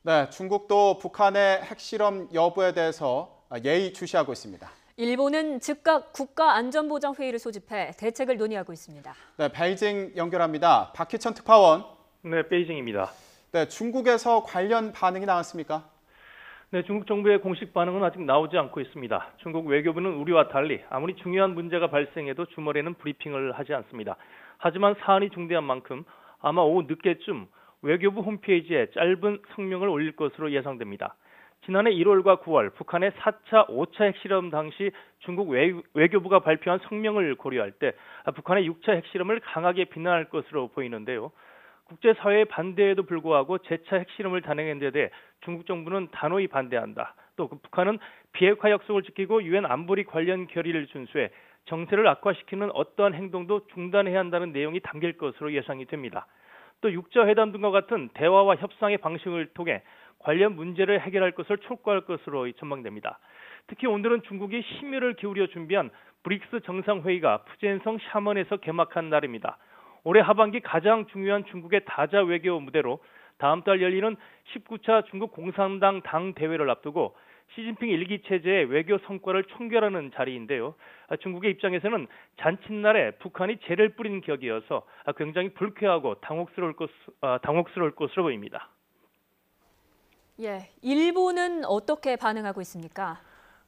네, 중국도 북한의 핵실험 여부에 대해서 예의주시하고 있습니다. 일본은 즉각 국가안전보장회의를 소집해 대책을 논의하고 있습니다. 네, 베이징 연결합니다. 박희천 특파원. 네, 베이징입니다. 네, 중국에서 관련 반응이 나왔습니까? 네, 중국 정부의 공식 반응은 아직 나오지 않고 있습니다. 중국 외교부는 우리와 달리 아무리 중요한 문제가 발생해도 주말에는 브리핑을 하지 않습니다. 하지만 사안이 중대한 만큼 아마 오후 늦게쯤 외교부 홈페이지에 짧은 성명을 올릴 것으로 예상됩니다. 지난해 1월과 9월 북한의 4차, 5차 핵실험 당시 중국 외교부가 발표한 성명을 고려할 때 북한의 6차 핵실험을 강하게 비난할 것으로 보이는데요. 국제사회의 반대에도 불구하고 재차 핵실험을 단행한 데 대해 중국 정부는 단호히 반대한다. 또 북한은 비핵화 약속을 지키고 유엔 안보리 관련 결의를 준수해 정세를 악화시키는 어떠한 행동도 중단해야 한다는 내용이 담길 것으로 예상이 됩니다. 또 육자회담 등과 같은 대화와 협상의 방식을 통해 관련 문제를 해결할 것을 촉구할 것으로 전망됩니다. 특히 오늘은 중국이 심혈을 기울여 준비한 브릭스 정상회의가 푸젠성 샤먼에서 개막한 날입니다. 올해 하반기 가장 중요한 중국의 다자 외교 무대로 다음 달 열리는 19차 중국 공산당 당 대회를 앞두고 시진핑 일기 체제의 외교 성과를 총결하는 자리인데요. 중국의 입장에서는 잔칫날에 북한이 재를 뿌린 격이어서 굉장히 불쾌하고 당혹스러울 것으로 보입니다. 예, 일본은 어떻게 반응하고 있습니까?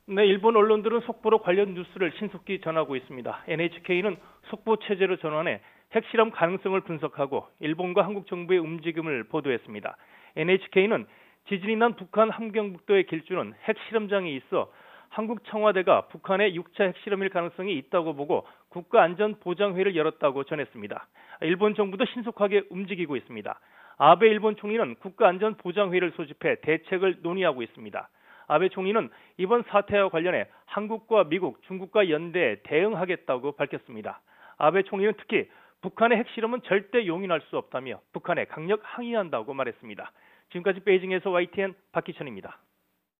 네, 일본 언론들은 속보로 관련 뉴스를 신속히 전하고 있습니다. NHK는 속보 체제로 전환해 핵실험 가능성을 분석하고 일본과 한국 정부의 움직임을 보도했습니다. NHK는 지진이 난 북한 함경북도의 길주는 핵실험장이 있어 한국 청와대가 북한의 6차 핵실험일 가능성이 있다고 보고 국가안전보장회의를 열었다고 전했습니다. 일본 정부도 신속하게 움직이고 있습니다. 아베 일본 총리는 국가안전보장회의를 소집해 대책을 논의하고 있습니다. 아베 총리는 이번 사태와 관련해 한국과 미국, 중국과 연대해 대응하겠다고 밝혔습니다. 아베 총리는 특히 북한의 핵실험은 절대 용인할 수 없다며 북한에 강력 항의한다고 말했습니다. 지금까지 베이징에서 YTN 박희천입니다.